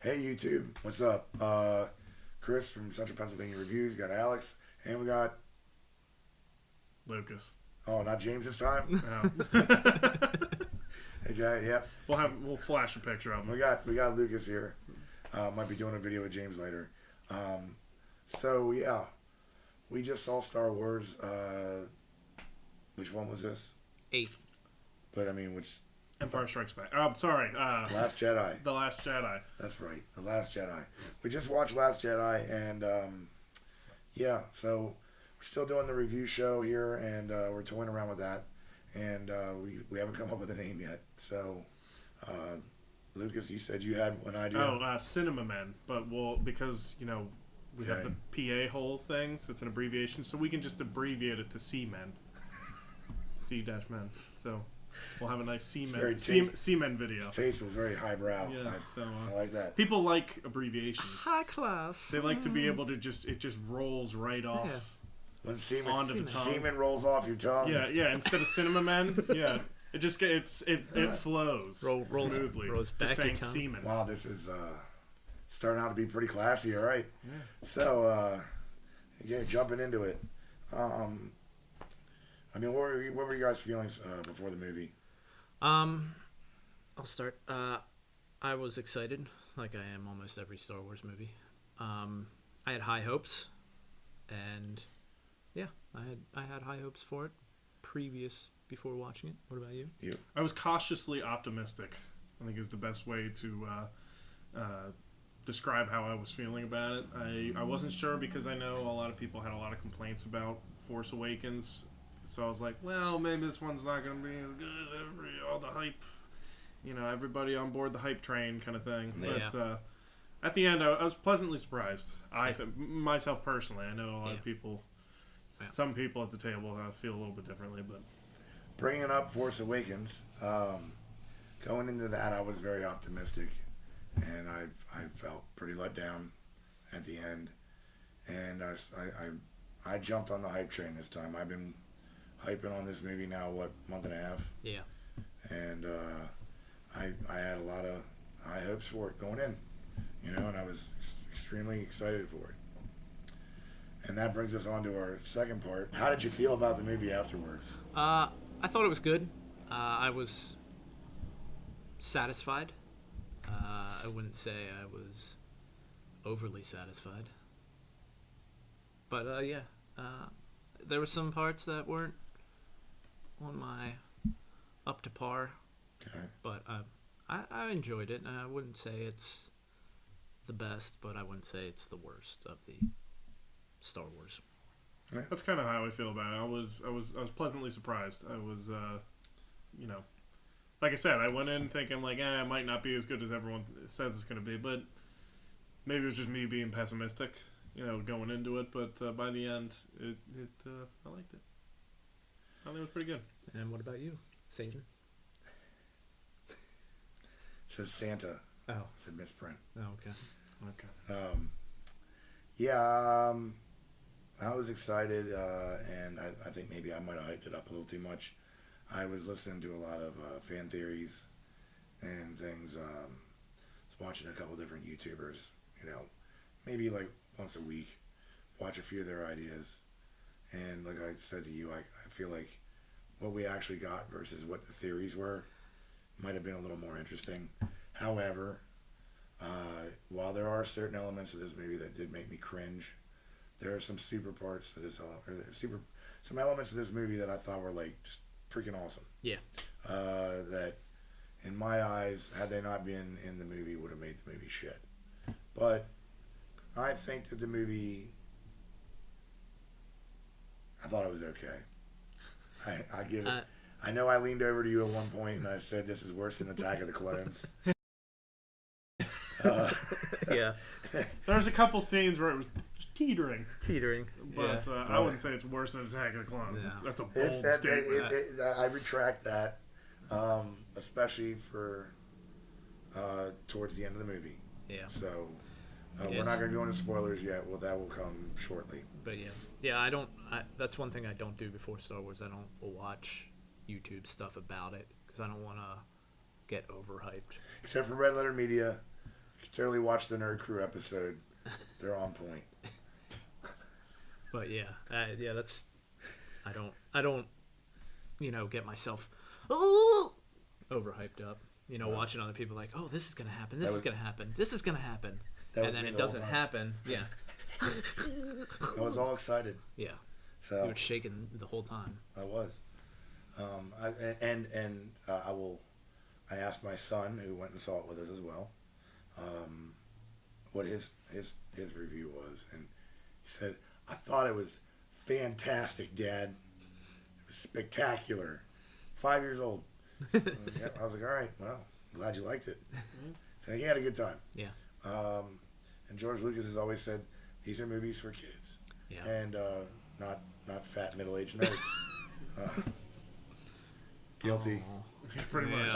Hey YouTube, what's up? Chris from Central Pennsylvania Reviews. Got Alex, and we got Lucas. oh, not James this time. No. Okay, yep. We'll flash a picture of him. We got Lucas here. Might be doing a video with James later. So yeah, we just saw Star Wars. Which one was this? 8. But I mean, which? Empire Strikes Back. Oh, I'm sorry. Last Jedi. The Last Jedi. That's right, The Last Jedi. We just watched Last Jedi, and yeah, so we're still doing the review show here, and we're toying around with that, and we haven't come up with a name yet. So, Lucas, you said you had an idea. Oh, Cinema Men, but because we have the PA whole thing, so it's an abbreviation, so we can just abbreviate it to C-Men. C-Men. So. We'll have a nice Seamen video. His taste was very highbrow. Yeah, I like that. People like abbreviations. High class. They like to be able to it just rolls right off. Yeah. When semen, onto the tongue. Semen rolls off your tongue. Yeah. Instead of Cinema Men, it just it flows smoothly. Rolls back just saying your tongue. semen. Wow, this is starting out to be pretty classy. All right. Yeah. So, jumping into it. I mean, what were your guys' feelings before the movie? I'll start. I was excited, like I am almost every Star Wars movie. I had high hopes, and yeah, I had high hopes for it before watching it. What about you? I was cautiously optimistic, I think is the best way to describe how I was feeling about it. I wasn't sure because I know a lot of people had a lot of complaints about Force Awakens. So I was like, well, maybe this one's not going to be as good as all the hype, everybody on board the hype train kind of thing. Yeah. But at the end, I was pleasantly surprised. Myself personally, I know a lot of people, some people at the table feel a little bit differently. But bringing up Force Awakens, going into that, I was very optimistic, and I felt pretty let down at the end, and I jumped on the hype train this time. I've been hyping on this movie now, month and a half? Yeah. And I had a lot of high hopes for it going in, and I was extremely excited for it. And that brings us on to our second part. How did you feel about the movie afterwards? I thought it was good. I was satisfied. I wouldn't say I was overly satisfied. But there were some parts that weren't on my up to par. Okay. But I enjoyed it. I wouldn't say it's the best, but I wouldn't say it's the worst of the Star Wars. Yeah. that's kind of how I feel about it. I was pleasantly surprised. I was, like I said, I went in thinking like, it might not be as good as everyone says it's going to be, but maybe it was just me being pessimistic, going into it. But by the end, I liked it. I think it was pretty good. And what about you, Satan? It says Santa. Oh. It's a misprint. Oh, okay. I was excited, and I think maybe I might have hyped it up a little too much. I was listening to a lot of fan theories and things. Watching a couple different YouTubers, maybe like once a week, watch a few of their ideas. And like I said to you, I feel like what we actually got versus what the theories were might have been a little more interesting. However, while there are certain elements of this movie that did make me cringe, there are some super parts of this, some elements of this movie that I thought were like just freaking awesome. Yeah. That, in my eyes, had they not been in the movie, would have made the movie shit. But I think that the movie, I thought it was okay. I give it. I know I leaned over to you at one point and I said this is worse than Attack of the Clones. Yeah. There's a couple scenes where it was just teetering, but Yeah. I wouldn't say it's worse than Attack of the Clones. No. That's a bold statement. I retract that, especially for towards the end of the movie. Yeah. So we're not going to go into spoilers yet. Well, that will come shortly. But yeah, that's one thing I don't do before Star Wars. I don't watch YouTube stuff about it because I don't want to get overhyped. Except for Red Letter Media, totally watch the Nerd Crew episode. They're on point. But yeah, that's I don't get myself overhyped up. Watching other people like, oh, this is gonna happen, this is gonna happen, this is gonna happen, and then it doesn't happen. Yeah. I was all excited. Yeah. So you were shaking the whole time. I was. I asked my son, who went and saw it with us as well, what his review was, and he said, "I thought it was fantastic, Dad. It was spectacular. 5 years old." Yeah, I was like, "All right, well, I'm glad you liked it." So he had a good time. Yeah. And George Lucas has always said these are movies for kids, Yeah. and not fat middle-aged nerds. Guilty. Pretty much.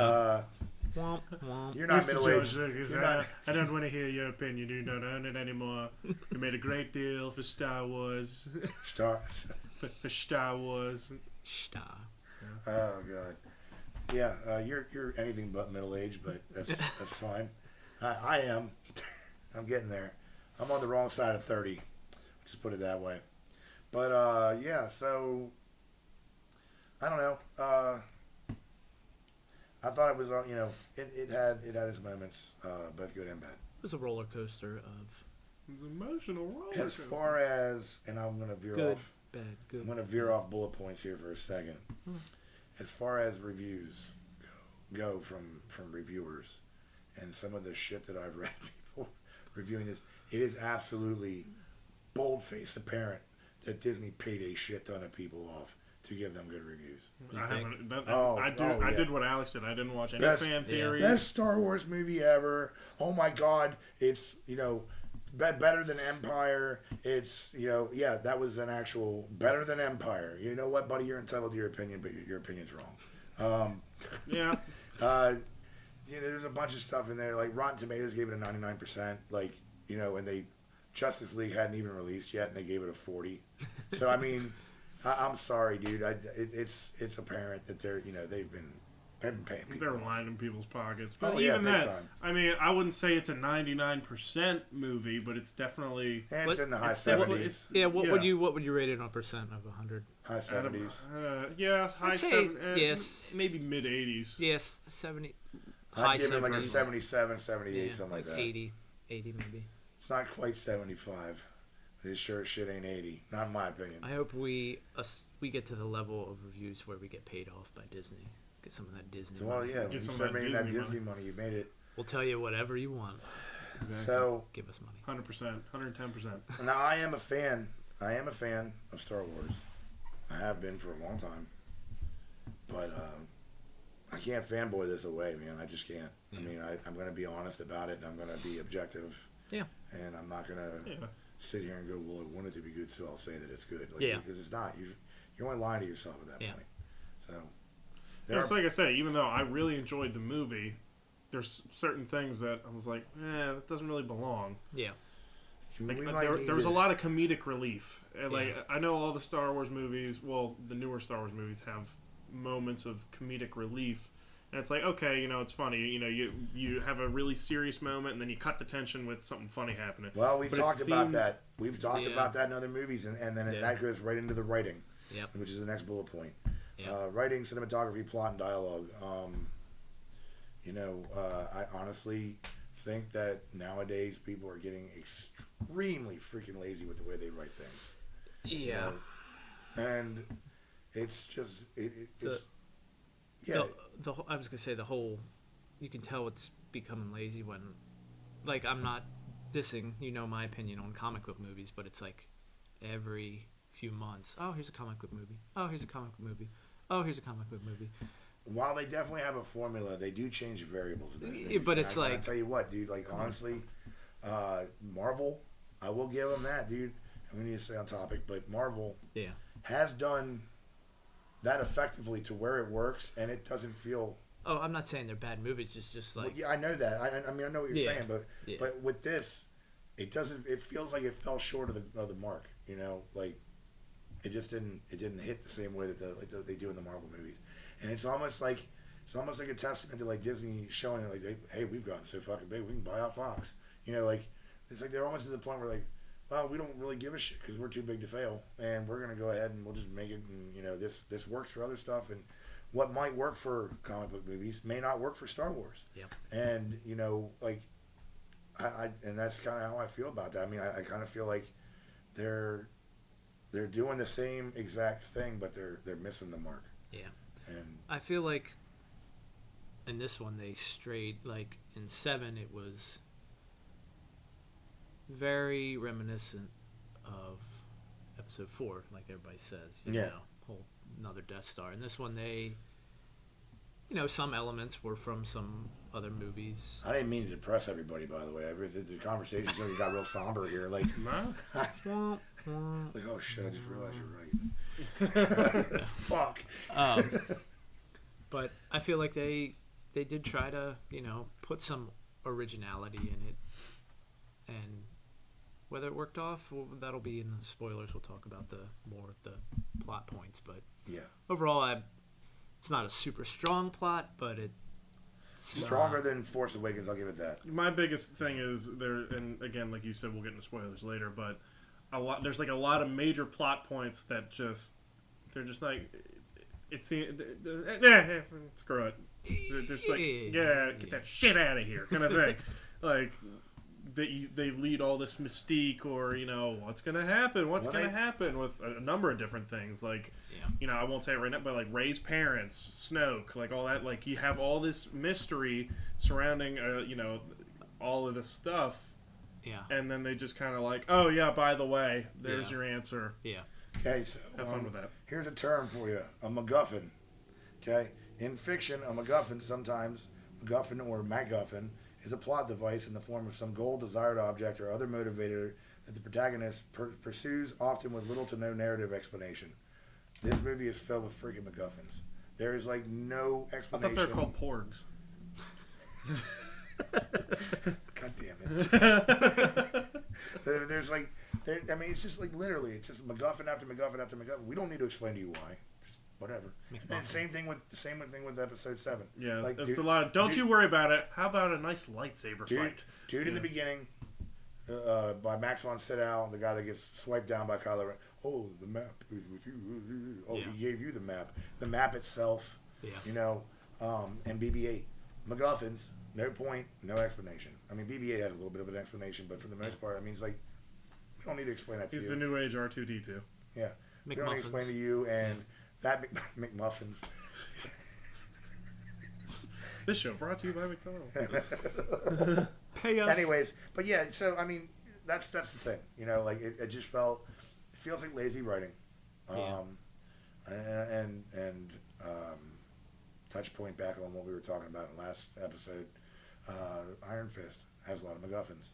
Womp, womp. You're not Mr. middle-aged. George Lucas, You're not. I don't want to hear your opinion. You don't own it anymore. You made a great deal for Star Wars. Star. for Star Wars. Star. Oh God. Yeah, you're anything but middle-aged, but that's fine. I am. I'm getting there. I'm on the wrong side of 30. Just put it that way. But yeah, so I don't know. I thought it was, it had its moments, both good and bad. It was a roller coaster of It's an emotional roller As coaster. far as, and I'm going to veer good, off. bad, good. I'm going to veer off bullet points here for a second. As far as reviews go from reviewers, and some of the shit that I've read people reviewing this, it is absolutely bold-faced apparent that Disney paid a shit ton of people off to give them good reviews. I did what Alex did. I didn't watch any fan theories. Best Star Wars movie ever. Oh my God, it's better than Empire. It's that was an actual better than Empire. You know what, buddy? You're entitled to your opinion, but your opinion's wrong. Yeah. There's a bunch of stuff in there. Like Rotten Tomatoes gave it a 99%. And Justice League hadn't even released yet, and they gave it a 40. So I mean, I'm sorry, dude. It's apparent that they've been paying people. They're lying in people's pockets. But Oh, yeah, even big that, time. I mean, I wouldn't say it's a 99% movie, but it's definitely And it's in the high it's definitely- 70s. Yeah, what would you rate it on percent of 100? High 70s. high I'd say 70s. yes. Maybe mid 80s. Yes, 70. I'd give it like a 70s. 77, 78, Yeah, something like that. 80 maybe. It's not quite 75. It sure shit ain't 80. Not in my opinion. I hope we get to the level of reviews where we get paid off by Disney. Get some of that Disney Well, money. yeah, when you some of start that making that Disney Disney money, you made it. We'll tell you whatever you want. Exactly. So, Give us money. 100%, 110%. now I am a fan of Star Wars. I have been for a long time. But I can't fanboy this away, man. I just can't. Yeah. I mean, I'm going to be honest about it, and I'm going to be objective. Yeah. And I'm not going to sit here and go, well, I want it to be good, so I'll say that it's good. Because it's not. You're only lying to yourself at that point. So, It's like I said, even though I really enjoyed the movie, there's certain things that I was like, that doesn't really belong. Yeah. Like, there was a lot of comedic relief. I know all the Star Wars movies, well, the newer Star Wars movies have moments of comedic relief. And it's like, okay, it's funny. You have a really serious moment, and then you cut the tension with something funny happening. Well, we've talked about that. We've talked Yeah. about that in other movies, and then that goes right into the writing, Yep. which is the next bullet point. Yep. Writing, cinematography, plot, and dialogue. I honestly think that nowadays people are getting extremely freaking lazy with the way they write things. Yeah. And it's just it's I was gonna say the whole. You can tell it's becoming lazy when, like, I'm not dissing. My opinion on comic book movies, but it's like every few months. Oh, here's a comic book movie. Oh, here's a comic book movie. Oh, here's a comic book movie. While they definitely have a formula, they do change the variables. But it's I like, tell you what, dude. Like honestly, Marvel, I will give them that, dude. And we need to stay on topic, but Marvel has done that effectively to where it works, and it doesn't feel. Oh, I'm not saying they're bad movies. It's just like. Well, yeah, I know that. I mean, I know what you're saying, but Yeah. but with this, it doesn't. It feels like it fell short of the mark. Like it just didn't. It didn't hit the same way that they do in the Marvel movies, and it's almost like it's almost like a testament to like Disney showing it like, hey, we've gotten so fucking big, we can buy out Fox. You know, like it's like they're almost to the point where like, well, we don't really give a shit because we're too big to fail, and we're gonna go ahead and we'll just make it. And you know, this works for other stuff, and what might work for comic book movies may not work for Star Wars. Yeah. And you know, like and that's kind of how I feel about that. I mean, I kind of feel like they're doing the same exact thing, but they're missing the mark. Yeah. And I feel like in this one they strayed, like in 7 it was very reminiscent of episode 4, like everybody says. You know, whole another Death Star. In this one they, you know, some elements were from some other movies. I didn't mean to depress everybody, by the way. The conversation sort of got real somber here. Like, like, oh shit, I just realized you're right. Fuck. But I feel like they did try to, you know, put some originality in it, and whether it worked off, well, that'll be in the spoilers. We'll talk about the more of the plot points, but yeah, overall, it's not a super strong plot, but it's stronger than Force Awakens. I'll give it that. My biggest thing is there, and again, like you said, we'll get into spoilers later, but there's like a lot of major plot points that they're just like, screw it. They're just like, get that shit out of here, kind of thing. Like, they lead all this mystique, or, you know, what's going to happen with a number of different things. Like, you know, I won't say it right now, but like Rey's parents, Snoke, like all that. Like, you have all this mystery surrounding, you know, all of this stuff. Yeah. And then they just kind of like, oh, yeah, by the way, there's your answer. Yeah. Okay, so have fun with that. Here's a term for you, a MacGuffin. Okay? In fiction, a MacGuffin, sometimes MacGuffin or MacGuffin, is a plot device in the form of some goal, desired object, or other motivator that the protagonist pursues, often with little to no narrative explanation. This movie is filled with freaking MacGuffins. There is like no explanation. I thought they're called porgs. God damn it. There's like, I mean, it's just like literally, it's just MacGuffin after MacGuffin after MacGuffin. We don't need to explain to you why. Just whatever. And same thing with episode 7. Yeah, like, it's a lot of, don't you worry about it. How about a nice lightsaber fight? Dude in the beginning, by Max von Sydow, the guy that gets swiped down by Kylo Ren. Oh, the map is with you. Oh, he gave you the map. The map itself, you know, and BB-8. MacGuffins, no point, no explanation. I mean, BB-8 has a little bit of an explanation, but for the most part, I mean, it's like, we don't need to explain that to you. He's the new age R2-D2. Yeah. We don't need to explain to you, and that McMuffins. This show brought to you by McDonald's. Pay us. Anyways, but yeah, so, I mean, that's the thing. You know, like, it just it feels like lazy writing. And touch point back on what we were talking about in last episode, Iron Fist has a lot of MacGuffins.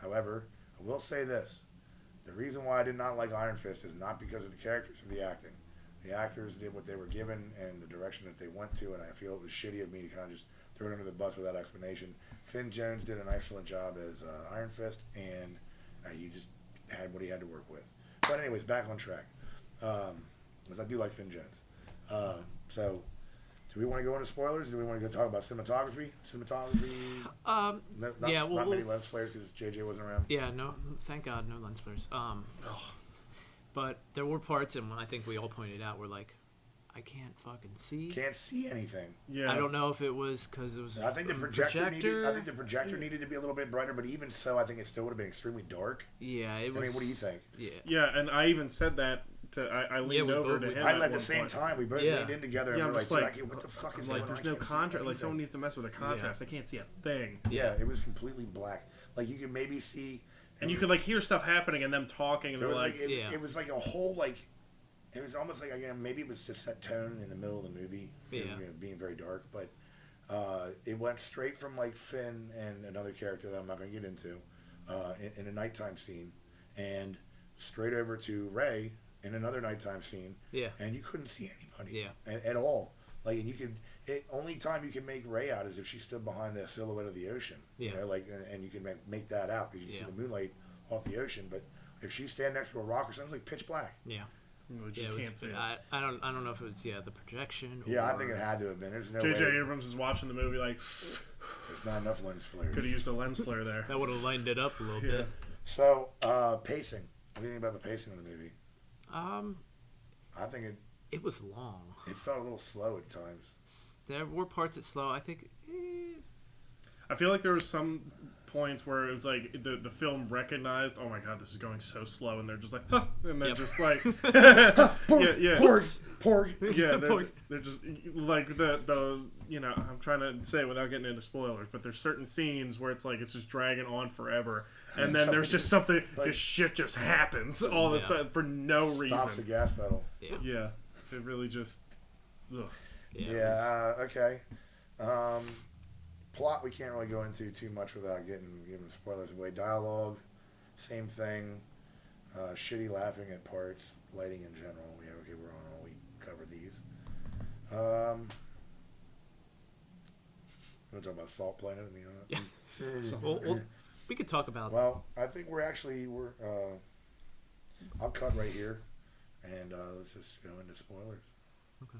However, I will say this. The reason why I did not like Iron Fist is not because of the characters or the acting. The actors did what they were given and the direction that they went to, and I feel it was shitty of me to kind of just throw it under the bus without explanation. Finn Jones did an excellent job as Iron Fist, and he just had what he had to work with. But anyways, back on track. Because I do like Finn Jones. So, do we want to go into spoilers? Or do we want to go talk about cinematography? Not many lens flares because JJ wasn't around. Yeah, no, thank God, no lens flares. But there were parts, and I think we all pointed out, we're like, I can't fucking see. Can't see anything. Yeah. I don't know if it was because it was. I think the projector needed to be a be a little bit brighter, but even so, I think it still would have been extremely dark. Yeah, it was. I mean, what do you think? Yeah. Yeah, and I even said that. I leaned over to him. At the same time, we both leaned in together, and we're like, what the fuck is going on? There's no contrast. Like, someone needs to mess with the contrast. I can't see a thing. Yeah, it was completely black. Like, you could maybe see. And you could, like, hear stuff happening and them talking, and they're like. It was like a whole, like. It was almost like, again, maybe it was just set tone in the middle of the movie, being very dark, but it went straight from, like, Finn and another character that I'm not going to get into in a nighttime scene, and straight over to Rey in another nighttime scene, and you couldn't see anybody at all. Like, and only time you can make Rey out is if she stood behind the silhouette of the ocean, you know, like, and you can make that out because you see the moonlight off the ocean, but if she stand next to a rock or something, it's like pitch black. Yeah. You just can't see it. I don't know if it was the projection. Yeah, or... I think it had to have been. There's no J.J. way. Abrams is watching the movie like, There's not enough lens flares. could have used a lens flare there. That would have lightened it up a little bit. So, pacing. What do you think about the pacing of the movie? I think it was long. it felt a little slow at times. There were parts that slow. I think. I feel like there was some points where it was like the film recognized, oh my god, this is going so slow, and they're just like, huh, and they're just like, Pork. Yeah, they're just like the I'm trying to say it without getting into spoilers, but there's certain scenes where it's like it's just dragging on for and then there's just something, like, just shit just happens all of a sudden for no reason. Stops the gas pedal. Yeah, it really just. Ugh. Okay. Plot we can't really go into too much without giving spoilers away. Dialogue, same thing. Shitty laughing at parts. Lighting in general. Yeah, okay, we're on all. We cover these. We'll talk about Salt Planet. Well, we could talk about. Well, I think we're. I'll cut right here, and let's just go into spoilers. Okay.